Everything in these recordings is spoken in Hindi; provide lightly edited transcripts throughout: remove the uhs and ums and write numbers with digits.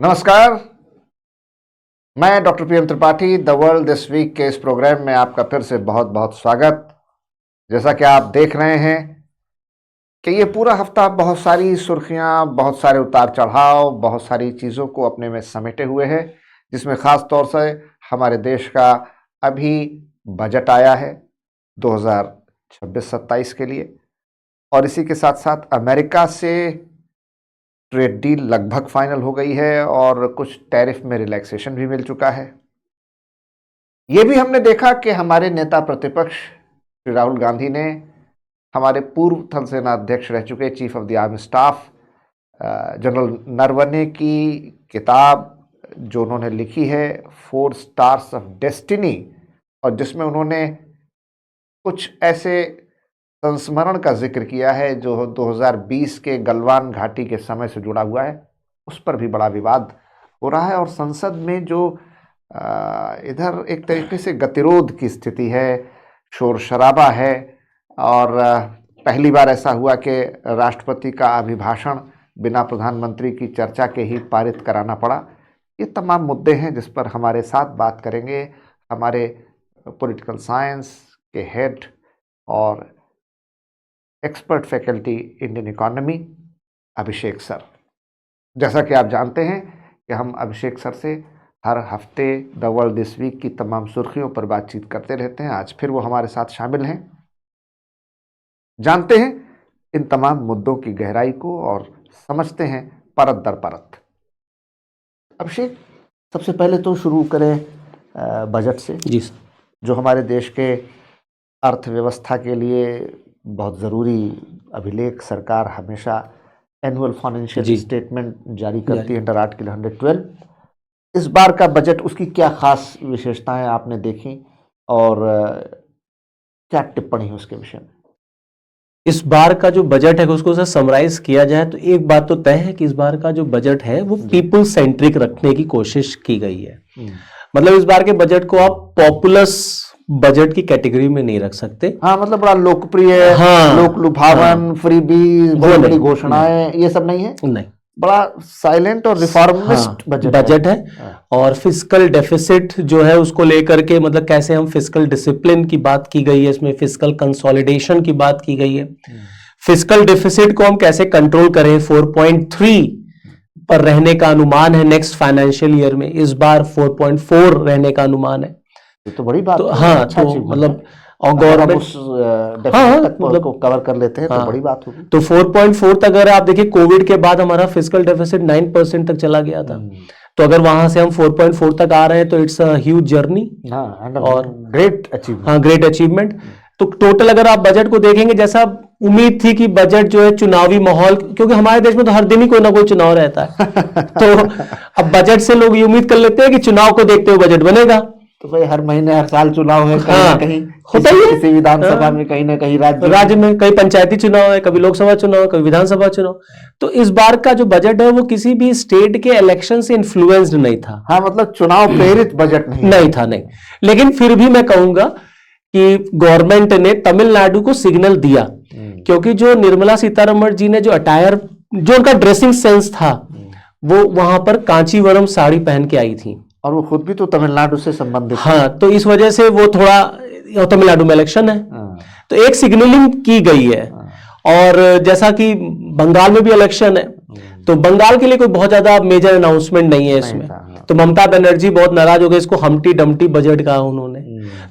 नमस्कार, मैं doctor PM Tripathi The World This Week के इस प्रोग्राम में आपका फिर से बहुत बहुत स्वागत। जैसा कि आप देख रहे हैं कि ये पूरा हफ्ता बहुत सारी सुर्खियां, बहुत सारे उतार चढ़ाव, बहुत सारी चीज़ों को अपने में समेटे हुए है, जिसमें ख़ास तौर से हमारे देश का अभी बजट आया है 2026-27 के लिए, और इसी के साथ साथ अमेरिका से ट्रेड डील लगभग फाइनल हो गई है और कुछ टैरिफ में रिलैक्सेशन भी मिल चुका है। ये भी हमने देखा कि हमारे नेता प्रतिपक्ष श्री राहुल गांधी ने हमारे पूर्व थल सेना अध्यक्ष रह चुके chief of the army staff general Naravane की किताब जो उन्होंने लिखी है 4 स्टार्स ऑफ डेस्टिनी, और जिसमें उन्होंने कुछ ऐसे संस्मरण का जिक्र किया है जो 2020 के गलवान घाटी के समय से जुड़ा हुआ है, उस पर भी बड़ा विवाद हो रहा है। और संसद में जो इधर एक तरीके से गतिरोध की स्थिति है, शोर शराबा है, और पहली बार ऐसा हुआ कि राष्ट्रपति का अभिभाषण बिना प्रधानमंत्री की चर्चा के ही पारित कराना पड़ा। ये तमाम मुद्दे हैं जिस पर हमारे साथ बात करेंगे हमारे पॉलिटिकल साइंस के हेड और एक्सपर्ट फैकल्टी इंडियन इकोनॉमी अभिषेक सर। जैसा कि आप जानते हैं कि हम अभिषेक सर से हर हफ्ते द वर्ल्ड दिस वीक की तमाम सुर्खियों पर बातचीत करते रहते हैं। आज फिर वो हमारे साथ शामिल हैं। जानते हैं इन तमाम मुद्दों की गहराई को और समझते हैं परत दर परत। अभिषेक, सबसे पहले तो शुरू करें बजट से। जी सर। जो हमारे देश के अर्थव्यवस्था के लिए बहुत ज़रूरी अभिलेख सरकार हमेशा एनुअल फाइनेंशियल स्टेटमेंट जारी करती है अंडर आर्टिकल 112। इस बार का बजट, उसकी क्या खास विशेषताएं आपने देखी और क्या टिप्पणी है उसके विषय में? इस बार का जो बजट है उसको सर समराइज किया जाए तो एक बात तो तय है कि इस बार का जो बजट है वो पीपल सेंट्रिक रखने की कोशिश की गई है। मतलब इस बार के बजट को आप पॉपुलस बजट की कैटेगरी में नहीं रख सकते। हाँ, मतलब बड़ा लोकप्रिय, लोक लुभावन, फ्रीबी, बड़ी घोषणाएं, ये सब नहीं है। नहीं, बड़ा साइलेंट और रिफॉर्मिस्ट बजट है। और फिस्कल डेफिसिट जो है उसको लेकर के, मतलब कैसे हम फिस्कल डिसिप्लिन की बात की गई है, इसमें फिस्कल कंसोलिडेशन की बात की गई है। फिस्कल डेफिसिट को हम कैसे कंट्रोल करें, 4.3 पर रहने का अनुमान है नेक्स्ट फाइनेंशियल ईयर में। इस बार 4.4 रहने का अनुमान है। तो बड़ी बात तो हाँ, अच्छा, तो मतलब और गवर्नमेंट मतलब को कवर कर लेते हैं तो बड़ी बात होगी। तो 4.4 तक अगर आप देखिए, कोविड के बाद हमारा फिस्कल डेफिसिट 9% तक चला गया था। तो अगर वहां से हम 4.4 तक आ रहे हैं तो इट्स अ ह्यूज जर्नी और ग्रेट अचीवमेंट। हाँ, ग्रेट अचीवमेब। तो टोटल अगर आप बजट को देखेंगे, जैसा उम्मीद थी कि बजट जो है चुनावी माहौल, क्योंकि हमारे देश में तो हर दिन ही कोई ना कोई चुनाव रहता है तो अब बजट से लोग ये उम्मीद कर लेते हैं कि चुनाव को देखते हुए बजट बनेगा। तो भाई हर महीने हर साल चुनाव है, कहीं ना कहीं होता ही है। किसी विधानसभा में, कहीं ना कहीं राज्य में कई पंचायती चुनाव है, कभी लोकसभा चुनाव, कभी विधानसभा चुनाव। तो इस बार का जो बजट है वो किसी भी स्टेट के इलेक्शन से इन्फ्लुएंस्ड नहीं था। हाँ, मतलब चुनाव प्रेरित बजट नहीं था। लेकिन फिर भी मैं कहूंगा कि गवर्नमेंट ने तमिलनाडु को सिग्नल दिया, क्योंकि जो निर्मला सीतारमण जी ने जो अटायर, जो उनका ड्रेसिंग सेंस था, वो वहां पर कांचीवरम साड़ी पहन के आई थी, और वो खुद भी तो तमिलनाडु से संबंधित। हाँ, तो इस वजह से वो थोड़ा, तमिलनाडु में इलेक्शन है तो एक सिग्नलिंग की गई है। और जैसा कि बंगाल में भी इलेक्शन है, तो बंगाल के लिए कोई बहुत ज्यादा मेजर अनाउंसमेंट नहीं है इसमें। तो ममता बनर्जी बहुत नाराज हो गए, इसको हमटी डमटी बजट कहा उन्होंने।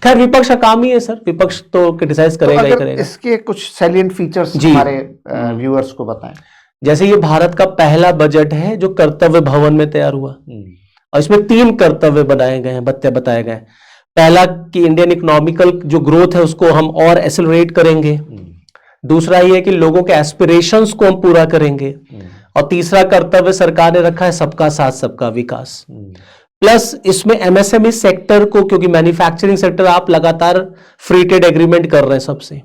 खैर, विपक्ष का काम ही है सर, विपक्ष तो क्रिटिसाइज करेगा ही करेगा। इसके कुछ सैलिएंट फीचर्स हमारे व्यूअर्स को बताएं। जैसे ये भारत का पहला बजट है जो कर्तव्य भवन में तैयार हुआ, और इसमें 3 कर्तव्य बताए गए। पहला कि इंडियन इकोनॉमिकल जो ग्रोथ है उसको हम और एक्सेलरेट करेंगे। दूसरा ये है कि लोगों के एस्पिरेशंस को हम पूरा करेंगे। और तीसरा कर्तव्य सरकार ने रखा है सबका साथ सबका विकास। प्लस इसमें एमएसएमई सेक्टर को, क्योंकि मैन्युफैक्चरिंग सेक्टर आप लगातार फ्री ट्रेड एग्रीमेंट कर रहे हैं सबसे,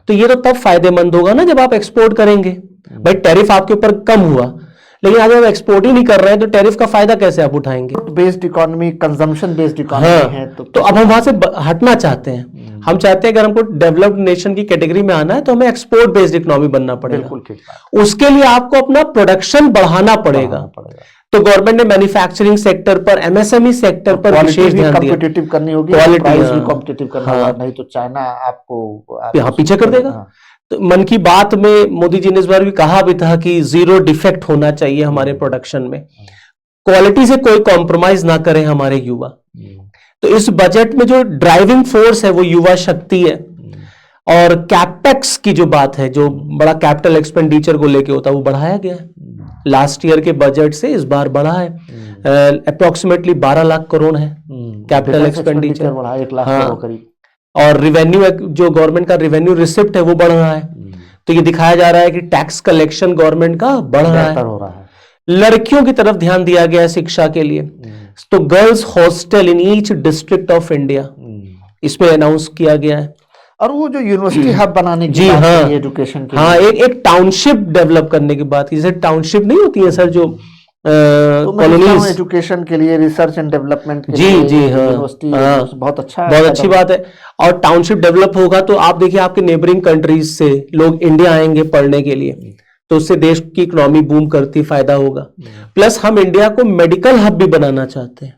तो ये तो तब फायदेमंद होगा ना जब आप एक्सपोर्ट करेंगे। भाई टैरिफ आपके ऊपर कम हुआ, लेकिन आज हम एक्सपोर्ट ही नहीं कर रहे हैं तो टैरिफ का फायदा कैसे आप उठाएंगे? Based economy, consumption based economy है तो अब हम वहां से हटना चाहते हैं। हम चाहते हैं अगर हमको डेवलप्ड नेशन की कैटेगरी में आना है तो हमें एक्सपोर्ट बेस्ड इकोनॉमी बनना पड़ेगा। उसके लिए आपको अपना प्रोडक्शन बढ़ाना पड़ेगा। तो गवर्नमेंट ने मैन्युफैक्चरिंग सेक्टर पर, एमएसएमई सेक्टर पर विशेष ध्यान दिया। कॉम्पिटिटिव करनी होगी, क्वालिटी प्राइस भी कॉम्पिटिटिव करना होगा, नहीं तो चाइना आपको यहाँ पीछे कर देगा। हाँ। तो मन की बात में मोदी जी ने इस बार भी कहा भी था कि जीरो डिफेक्ट होना चाहिए हमारे प्रोडक्शन में, क्वालिटी से कोई कॉम्प्रोमाइज ना करें हमारे युवा। तो इस बजट में जो ड्राइविंग फोर्स है वो युवा शक्ति है, और कैपेक्स की जो बात है, जो बड़ा कैपिटल एक्सपेंडिचर को लेके होता है, वो बढ़ाया गया है। लास्ट ईयर के बजट से इस बार बढ़ा है, अप्रोक्सीमेटली 12 लाख करोड़ है कैपिटल एक्सपेंडिचर, 1 लाख करोड़ करीब। और रिवेन्यू, जो गवर्नमेंट का रिवेन्यू रिसिप्ट है वो बढ़ रहा है। तो ये दिखाया जा रहा है कि टैक्स कलेक्शन गवर्नमेंट का बढ़ रहा है। लड़कियों की तरफ ध्यान दिया गया है शिक्षा के लिए, तो girls hostel in each district of India इसमें अनाउंस किया गया है। और वो जो यूनिवर्सिटी हब बनाने की जी बात हाँ, की एजुकेशन की, हाँ, एक टाउनशिप डेवलप करने की बात की, जैसे टाउनशिप नहीं होती है सर, जो कॉलोनीज एजुकेशन के लिए, रिसर्च एंड डेवलपमेंट के लिए जी हाँ, यूनिवर्सिटी बहुत अच्छा, बहुत अच्छी बात है। और टाउनशिप डेवलप होगा तो आप देखिए आपके नेबरिंग कंट्रीज से लोग इंडिया आएंगे पढ़ने के लिए, तो उससे देश की इकोनॉमी बूम करती, फायदा होगा। प्लस हम इंडिया को मेडिकल हब भी बनाना चाहते हैं,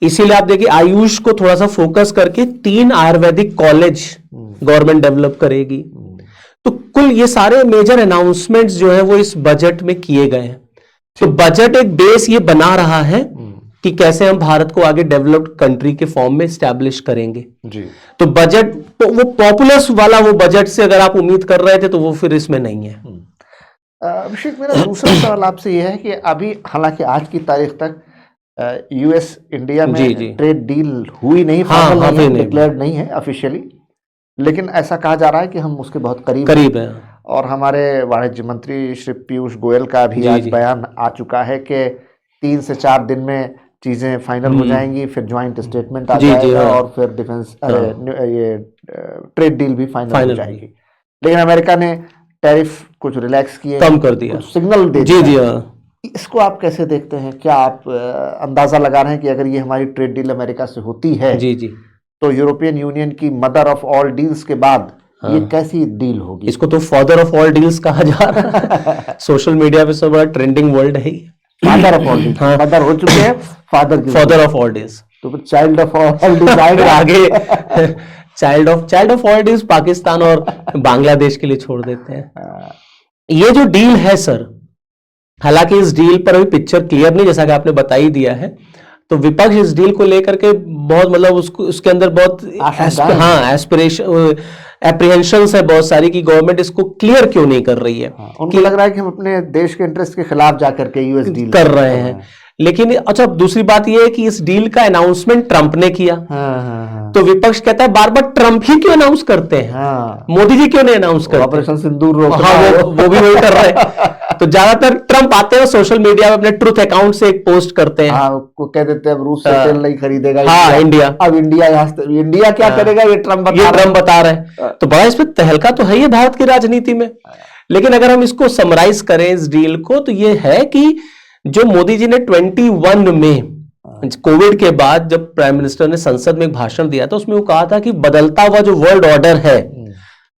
इसीलिए आप देखिए आयुष को थोड़ा सा फोकस करके 3 आयुर्वेदिक कॉलेज गवर्नमेंट डेवलप करेगी। तो कुल ये सारे मेजर अनाउंसमेंट्स जो है वो इस बजट में किए गए हैं। तो बजट एक बेस ये बना रहा है कि कैसे हम भारत को आगे डेवलप्ड कंट्री के फॉर्म में स्टैब्लिश करेंगे जी। तो बजट तो वो पॉपुलर वाला वो बजट से अगर आप उम्मीद कर रहे थे तो वो फिर इसमें नहीं है। अभिषेक, मेरा दूसरा सवाल आपसे यह है कि अभी हालांकि आज की तारीख तक यूएस इंडिया में ट्रेड डील हुई नहीं, डिक्लेयर्ड नहीं है ऑफिशियली, लेकिन ऐसा कहा जा रहा है कि हम उसके बहुत करीब हैं। और हमारे वाणिज्य मंत्री श्री पीयूष गोयल का भी आज बयान आ चुका है कि 3 से 4 दिन में चीजें फाइनल हो जाएंगी, फिर ज्वाइंट स्टेटमेंट आ जाएगा और फिर डिफेंस ये ट्रेड डील भी फाइनल हो जाएगी। लेकिन अमेरिका ने टैरिफ कुछ रिलैक्स किए, कम कर दिया, सिग्नल दे दिया। इसको आप कैसे देखते हैं? क्या आप अंदाजा लगा रहे हैं कि अगर ये हमारी ट्रेड डील अमेरिका से होती है तो यूरोपियन यूनियन की मदर ऑफ ऑल डील्स के बाद ये कैसी डील होगी? इसको तो फादर ऑफ ऑल डील्स कहा जा रहा है। सोशल मीडिया पे सब बड़ा ट्रेंडिंग वर्ड है father of all deals. Mother हो चुके हैं, फादर ऑफ ऑल डील्स, तो चाइल्ड ऑफ ऑल डील्स आगे child of all deals Pakistan और बांग्लादेश के लिए छोड़ देते हैं। ये जो डील है सर, हालांकि इस डील पर अभी पिक्चर क्लियर नहीं, जैसा कि आपने बता ही दिया है, तो विपक्ष इस डील को लेकर के बहुत मतलब उसके अंदर बहुत एप्रीहेंशंस है बहुत सारी कि गवर्नमेंट इसको क्लियर क्यों नहीं कर रही है। उनको लग रहा है कि हम अपने देश के इंटरेस्ट के खिलाफ जाकर के यूएस डील कर रहे हैं। लेकिन अच्छा, दूसरी बात यह है कि इस डील का अनाउंसमेंट ट्रंप ने किया। तो विपक्ष कहता है बार बार ट्रंप ही क्यों अनाउंस करते हैं, मोदी जी क्यों नहीं अनाउंस करते? ऑपरेशन सिंदूर वो भी वही कर रहे हैं। तो ज्यादातर ट्रंप आते हैं सोशल मीडिया में अपने ट्रुथ अकाउंट से एक पोस्ट करते हैं, कह देते हैं अब रूस से तेल नहीं खरीदेगा इंडिया। अब इंडिया क्या करेगा ये ट्रंप बता रहे हैं। तो बड़ा इसमें तहलका तो है ये भारत की राजनीति में। लेकिन अगर हम इसको समराइज करें इस डील को, तो ये है कि जो मोदी जी ने 21 में कोविड के बाद जब प्राइम मिनिस्टर ने संसद में एक भाषण दिया था, उसमें वो कहा था कि बदलता हुआ जो वर्ल्ड ऑर्डर है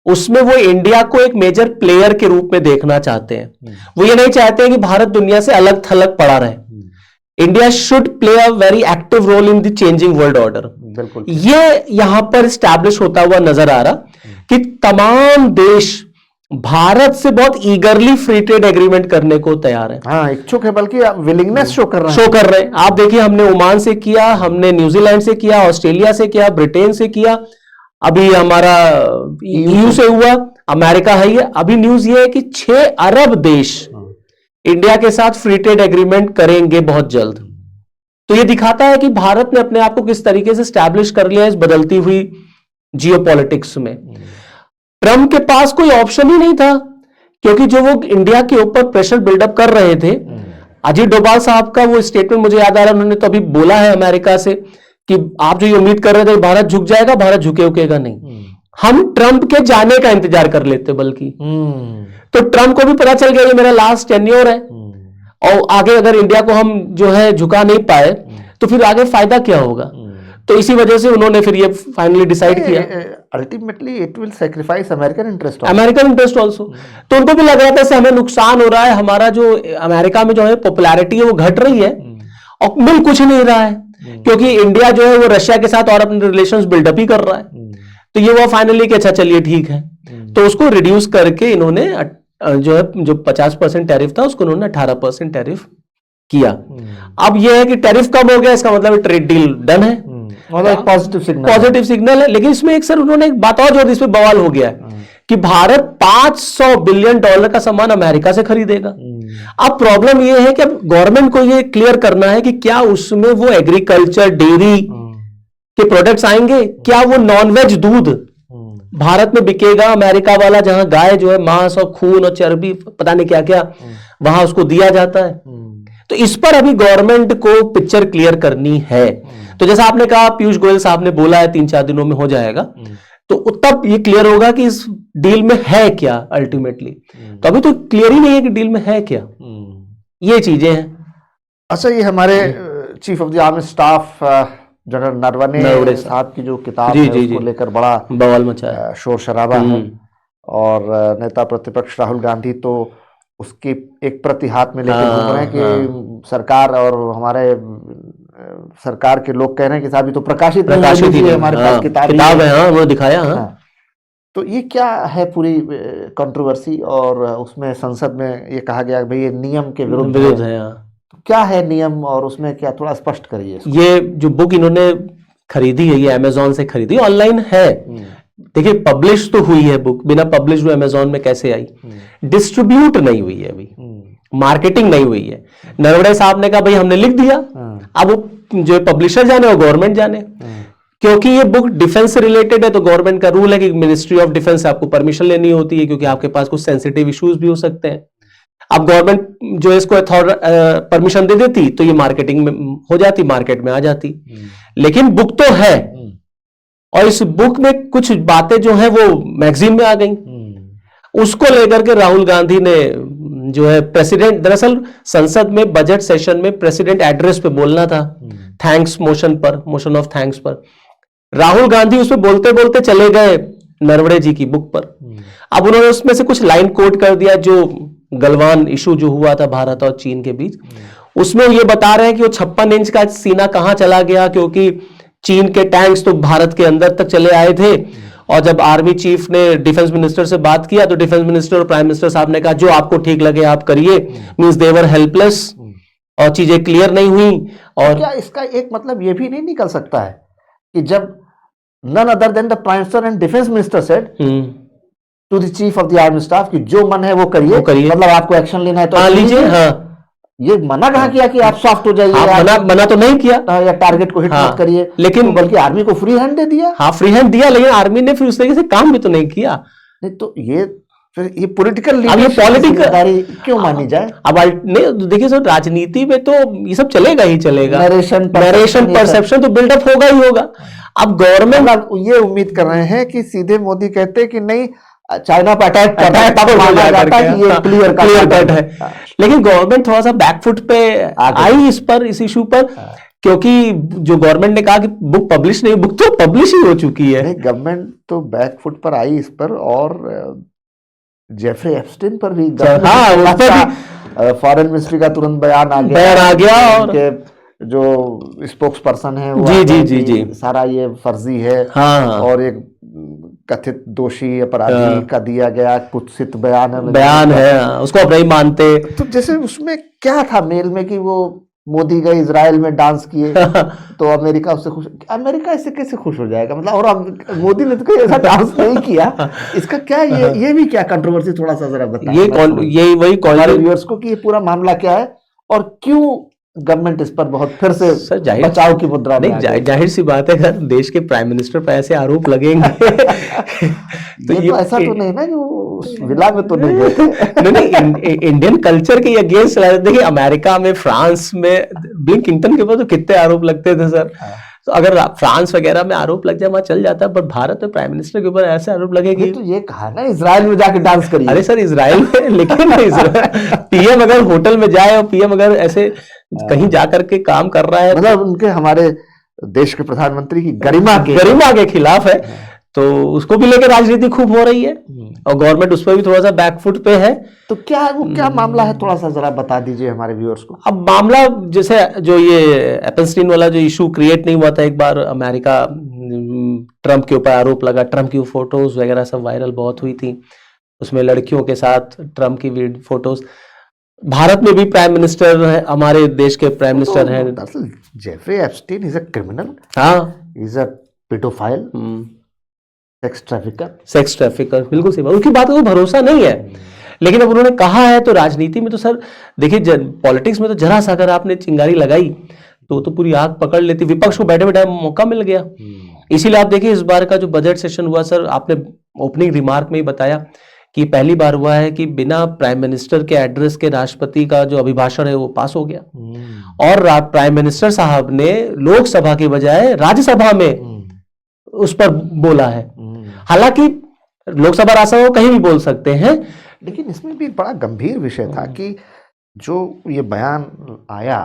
उसमें वो इंडिया को एक मेजर प्लेयर के रूप में देखना चाहते हैं। वो ये नहीं चाहते हैं कि भारत दुनिया से अलग थलग पड़ा रहे। India should play a very active role in the changing world order. बिल्कुल, ये यहां पर स्टैब्लिश होता हुआ नजर आ रहा कि तमाम देश भारत से बहुत ईगरली फ्री ट्रेड एग्रीमेंट करने को तैयार है। हाँ, इच्छुक है, बल्कि विलिंगनेस शो कर रहे हैं। आप देखिए, हमने ओमान से किया, हमने न्यूजीलैंड से किया, ऑस्ट्रेलिया से किया, ब्रिटेन से किया, अभी हमारा ईयू से हुआ, अमेरिका है। ये अभी न्यूज ये है कि 6 अरब देश इंडिया के साथ फ्री ट्रेड एग्रीमेंट करेंगे बहुत जल्द। तो ये दिखाता है कि भारत ने अपने आप को किस तरीके से स्टैब्लिश कर लिया इस बदलती हुई जियोपॉलिटिक्स में। ट्रंप के पास कोई ऑप्शन ही नहीं था, क्योंकि जो वो इंडिया के ऊपर प्रेशर बिल्डअप कर रहे थे, अजीत डोभाल साहब का वो स्टेटमेंट मुझे याद आ रहा है, उन्होंने तो अभी बोला है अमेरिका से कि आप जो ये उम्मीद कर रहे थे भारत झुक जाएगा, भारत झुकेगा नहीं। हम ट्रंप के जाने का इंतजार कर लेते बल्कि। तो ट्रंप को भी पता चल गया ये मेरा लास्ट टेन्योर है, और आगे अगर इंडिया को हम जो है झुका नहीं पाए तो फिर आगे फायदा क्या होगा। तो इसी वजह से उन्होंने फिर ये फाइनली डिसाइड किया। Ultimately it will sacrifice American interest also. तो उनको भी लग रहा था हमें नुकसान हो रहा है, हमारा जो अमेरिका में जो है पॉपुलैरिटी है वो घट रही है और मिल कुछ नहीं रहा है, क्योंकि इंडिया जो है वो रशिया के साथ और अपने रिलेशंस बिल्डअप ही कर रहा है। तो ये वो फाइनली कि अच्छा चलिए ठीक है, तो उसको रिड्यूस करके इन्होंने जो है जो 50% टैरिफ था उसको उन्होंने 18% टैरिफ किया। अब यह है कि टैरिफ कम हो गया, इसका मतलब ट्रेड डील डन है, मतलब पॉजिटिव सिग्नल है। लेकिन इसमें एक सर उन्होंने एक बात और जो इसमें बवाल हो गया है कि भारत $500 बिलियन का सामान अमेरिका से खरीदेगा। अब प्रॉब्लम यह है कि अब गवर्नमेंट को यह क्लियर करना है कि क्या उसमें वो एग्रीकल्चर डेयरी के प्रोडक्ट्स आएंगे, क्या वो नॉनवेज दूध भारत में बिकेगा, अमेरिका वाला जहां गाय जो है मांस और खून और चर्बी पता नहीं क्या क्या वहां उसको दिया जाता है। तो इस पर अभी गवर्नमेंट को पिक्चर क्लियर करनी है। तो जैसा आपने कहा, पीयूष गोयल साहब ने बोला है 3-4 दिनों में हो जाएगा, तो तब ये क्लियर होगा कि इस डील में है क्या अल्टीमेटली। तो अभी तो क्लियर ही नहीं है कि डील में है क्या, ये चीजें हैं। अच्छा, ये हमारे chief of the army staff general Naravane साहब की जो किताब है उसको लेकर बड़ा बवाल मचा है, शोर शराबा है, और नेता प्रतिपक्ष राहुल गांधी तो उसकी एक प्रति हाथ में लेकर घूम रहे हैं कि सरकार और हमारे सरकार के लोग कह रहे हैं कि साहब ये तो प्रकाशित नहीं है, हमारे पास किताब है, वो दिखाया। तो ये क्या है पूरी कंट्रोवर्सी, और उसमें संसद में ये कहा गया भाई ये नियम के विरुद्ध है। तो क्या है नियम और उसमें क्या, थोड़ा स्पष्ट करिए। ये जो बुक इन्होंने खरीदी है ये अमेजोन से खरीदी, ऑनलाइन है। देखिए पब्लिश तो हुई है बुक, बिना पब्लिश हुए अमेजोन में कैसे आई? डिस्ट्रीब्यूट नहीं हुई है अभी, मार्केटिंग नहीं हुई है। नरवणे साहब ने कहा भाई हमने लिख दिया, अब वो जो पब्लिशर जाने वो गवर्नमेंट जाने, क्योंकि ये बुक डिफेंस से रिलेटेड है। तो गवर्नमेंट का रूल है कि मिनिस्ट्री ऑफ डिफेंस से आपको परमिशन लेनी होती है, क्योंकि आपके पास कुछ सेंसिटिव इश्यूज भी हो सकते हैं। अब गवर्नमेंट जो इसको परमिशन दे देती तो ये मार्केटिंग में हो जाती, मार्केट में आ जाती। लेकिन बुक तो है, और इस बुक में कुछ बातें जो है वो मैगजीन में आ गई। उसको लेकर के राहुल गांधी ने जो है प्रेसिडेंट, दरअसल संसद में बजट सेशन में प्रेसिडेंट एड्रेस पे बोलना था, थैंक्स मोशन पर, मोशन ऑफ थैंक्स पर। राहुल गांधी उसमें बोलते बोलते चले गए नरवणे जी की बुक पर। अब उन्होंने उसमें से कुछ लाइन कोट कर दिया, जो गलवान इशू जो हुआ था भारत और चीन के बीच, उसमें ये बता रहे हैं कि वो 56 इंच का सीना कहां चला गया, क्योंकि चीन के टैंक्स तो भारत के अंदर तक चले आए थे। और जब आर्मी चीफ ने डिफेंस मिनिस्टर से बात किया तो डिफेंस मिनिस्टर और प्राइम मिनिस्टर साहब ने कहा जो आपको ठीक लगे आप करिए, मींस दे वर हेल्पलेस, और चीजें क्लियर नहीं हुई। और क्या इसका एक मतलब ये भी नहीं निकल सकता है कि जब none other than the prime minister and defense minister said to the chief of the army staff कि जो मन है वो करिए, मतलब आपको एक्शन लेना है तो लीजिए। हाँ, ये मना कहाँ किया कि आप सॉफ्ट हो जाइए? मना तो नहीं किया, या टारगेट को हिट मत करिए, लेकिन तो बल्कि आर्मी को फ्री हैंड दे दिया। हाँ, फ्री हैंड दिया, लेकिन आर्मी ने फिर उस तरीके से काम भी तो नहीं किया। नहीं तो ये फिर ये पॉलिटिकल क्यों मानी जाए? अब नहीं देखिए सर, राजनीति में तो ये सब चलेगा ही चलेगा, नरेशन परसेप्शन तो बिल्डअप होगा ही होगा। अब गवर्नमेंट ये उम्मीद कर रहे हैं कि सीधे मोदी कहते कि नहीं चाइना पर अटैक क्लियर कट है। लेकिन गवर्नमेंट थोड़ा सा बैकफुट पे आई इस इशू पर, क्योंकि जो गवर्नमेंट ने कहा कि बुक पब्लिश नहीं, बुक तो पब्लिश ही हो चुकी है। गवर्नमेंट तो बैकफुट पर आई इस पर, और जेफरी एप्स्टीन पर भी फॉरेन मिनिस्ट्री का तुरंत बयान आ गया और जो स्पोक्स पर्सन है वो जी सारा ये फर्जी है। हाँ। और एक कथित दोषी अपराधी का दिया गया कुत्सित बयान है, उसको अब नहीं मानते। तो जैसे उसमें क्या था मेल में कि वो मोदी गए इजराइल में डांस किए तो अमेरिका उससे खुश, अमेरिका इससे कैसे खुश हो जाएगा? मतलब और मोदी ने तो कोई ऐसा डांस नहीं किया, इसका क्या ये भी क्या कंट्रोवर्सी, थोड़ा सा जरा बताइए ये वही व्यूअर्स को कि ये पूरा मामला क्या है और क्यों गवर्नमेंट इस पर बहुत फिर से बचाव की मुद्रा में? नहीं, जाहिर सी बात है, अगर देश के प्राइम मिनिस्टर पर ऐसे आरोप लगेंगे तो ये ऐसा तो नहीं ना जो विला में तो नहीं गए नहीं, इंडियन कल्चर के अगेंस्ट। देखिए अमेरिका में, फ्रांस में बिल क्लिंटन के ऊपर तो कितने आरोप लगते थे सर। तो अगर फ्रांस वगैरह में आरोप लग जाए वहां चल जाता है, पर भारत में प्राइम मिनिस्टर के ऊपर ऐसे आरोप लगेगी। तो ये कहा ना इजराइल में जाके डांस करिए। अरे सर इजराइल में, लेकिन पीएम अगर होटल में जाए और पीएम अगर ऐसे कहीं जाकर के काम कर रहा है, मतलब उनके हमारे देश के प्रधानमंत्री की गरिमा के खिलाफ है, तो उसको भी लेकर राजनीति खूब हो रही है और गवर्नमेंट उस पर भी थोड़ा सा बैकफुट पे है। तो क्या मामला है, थोड़ा सा जरा बता दीजिए हमारे व्यूअर्स को। अब मामला जैसे जो ये एपेंस्टीन वाला जो इशू क्रिएट नहीं हुआ था, एक बार अमेरिका ट्रंप के ऊपर आरोप लगा, ट्रंप की फोटोज वगैरह सब वायरल बहुत हुई थी, उसमें लड़कियों के साथ ट्रंप की फोटोज। भारत में भी प्राइम मिनिस्टर है, हमारे देश के प्राइम मिनिस्टर हैं, दरअसल Jeffrey Epstein is a criminal, हाँ, is a paedophile, sex trafficker, बिल्कुल सही बात, उसकी बात को भरोसा नहीं है। लेकिन अब उन्होंने कहा है तो राजनीति में तो सर देखिए, पॉलिटिक्स में तो जरा सा अगर आपने चिंगारी लगाई तो पूरी आग पकड़ लेती, विपक्ष को बैठे बैठे मौका मिल गया। इसीलिए आप देखिए इस बार का जो बजट सेशन हुआ सर, आपने ओपनिंग रिमार्क में ही बताया कि पहली बार हुआ है कि बिना प्राइम मिनिस्टर के एड्रेस के राष्ट्रपति का जो अभिभाषण है वो पास हो गया, और प्राइम मिनिस्टर साहब ने लोकसभा के बजाय राज्यसभा में उस पर बोला है। हालांकि लोकसभा राज्यसभा कहीं भी बोल सकते हैं, लेकिन इसमें भी बड़ा गंभीर विषय था कि जो ये बयान आया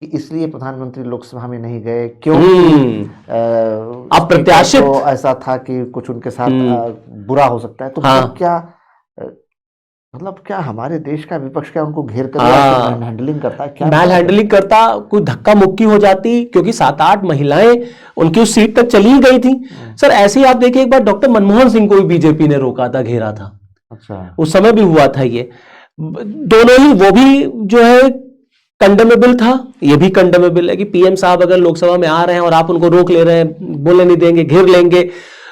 कि इसलिए प्रधानमंत्री लोकसभा में नहीं गए क्योंकि अप्रत्याशित तो ऐसा था कि कुछ उनके साथ बुरा हो सकता है। तो मतलब क्या हमारे देश का विपक्ष क्या उनको घेर कर मैन हैंडलिंग करता है, क्या मैन हैंडलिंग करता, कोई धक्का मुक्की हो जाती, क्योंकि 7-8 महिलाएं उनकी उस सीट तक चली गई थी सर। ऐसे ही आप देखिए, एक बार डॉक्टर मनमोहन सिंह को भी बीजेपी ने रोका था, घेरा था। अच्छा, उस समय भी हुआ था ये, दोनों ही, वो भी जो है कंडेमेबल था, ये भी कंडेमेबल है कि पीएम साहब अगर लोकसभा में आ रहे हैं और आप उनको रोक ले रहे हैं, बोलने नहीं देंगे, घेर लेंगे।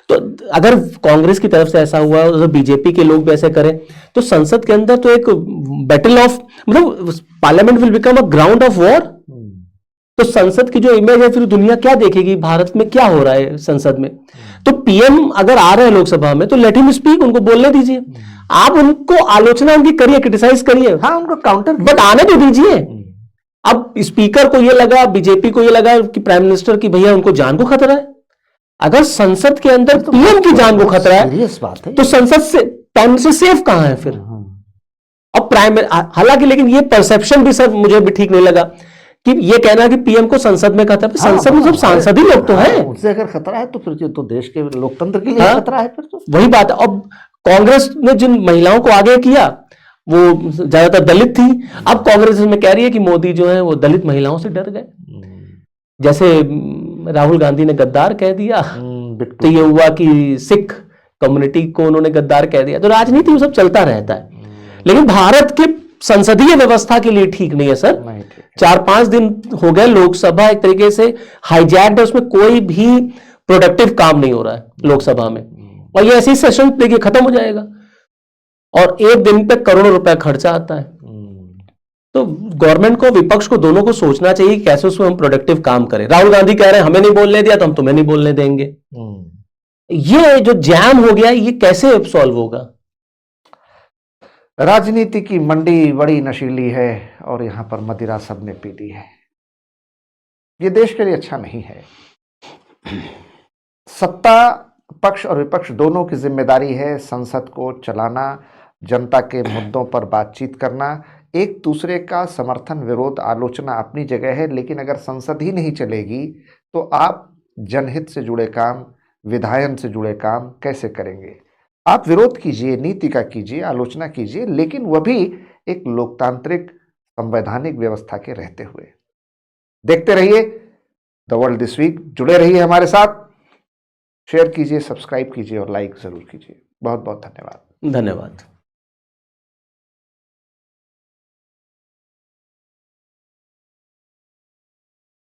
तो अगर कांग्रेस की तरफ से ऐसा हुआ और बीजेपी के लोग भी ऐसे करें तो संसद के अंदर तो एक बैटल ऑफ, मतलब parliament will become a ground of war. तो संसद की जो इमेज है फिर दुनिया क्या देखेगी, भारत में क्या हो रहा है संसद में। तो पीएम अगर आ रहे हैं लोकसभा में तो लेट हिम स्पीक, उनको बोलने दीजिए, आप उनको आलोचना उनकी करिए, क्रिटिसाइज करिए, हाँ उनको काउंटर, बट आने तो दीजिए। अब स्पीकर को ये लगा, बीजेपी को ये लगा कि प्राइम मिनिस्टर की भैया उनको जान को खतरा है। अगर संसद के अंदर तो पीएम की जान को खतरा है, बात है, तो संसद से प्राइम मिनिस्टर सेफ कहां है फिर। अब प्राइम, हालांकि लेकिन ये परसेप्शन भी सर मुझे भी ठीक नहीं लगा कि ये कहना कि पीएम को संसद में खतरा है। संसद में सब सांसद ही लोग तो हैं, उनसे अगर खतरा है तो फिर तो देश के लोकतंत्र के लिए खतरा है फिर तो। वही बात है। अब कांग्रेस ने जिन महिलाओं को आगे किया वो ज्यादातर दलित थी। अब कांग्रेस में कह रही है कि मोदी जो है वो दलित महिलाओं से डर गए, जैसे राहुल गांधी ने गद्दार कह दिया, तो ये हुआ कि सिख कम्युनिटी को उन्होंने गद्दार कह दिया। तो राजनीति में सब चलता रहता है, लेकिन भारत के संसदीय व्यवस्था के लिए ठीक नहीं है सर। 4-5 दिन हो गए लोकसभा एक तरीके से हाईजैक्ड है, उसमें कोई भी प्रोडक्टिव काम नहीं हो रहा है लोकसभा में, और ये ऐसे ही सेशन देखिए खत्म हो जाएगा, और एक दिन पे करोड़ों रुपए खर्चा आता है। तो गवर्नमेंट को, विपक्ष को, दोनों को सोचना चाहिए कि कैसे उसमें हम प्रोडक्टिव काम करें। राहुल गांधी कह रहे हैं हमें नहीं बोलने दिया तो हम तुम्हें नहीं बोलने देंगे। ये जो जैम हो गया ये कैसे सॉल्व होगा। राजनीति की मंडी बड़ी नशीली है और यहां पर मदिरा सबने पी ली है। ये देश के लिए अच्छा नहीं है। सत्ता पक्ष और विपक्ष दोनों की जिम्मेदारी है संसद को चलाना, जनता के मुद्दों पर बातचीत करना। एक दूसरे का समर्थन, विरोध, आलोचना अपनी जगह है, लेकिन अगर संसद ही नहीं चलेगी तो आप जनहित से जुड़े काम, विधायन से जुड़े काम कैसे करेंगे। आप विरोध कीजिए, नीति का कीजिए, आलोचना कीजिए, लेकिन वह भी एक लोकतांत्रिक संवैधानिक व्यवस्था के रहते हुए। देखते रहिए द वर्ल्ड दिस वीक, जुड़े रहिए हमारे साथ, शेयर कीजिए, सब्सक्राइब कीजिए और लाइक जरूर कीजिए। बहुत बहुत धन्यवाद। धन्यवाद।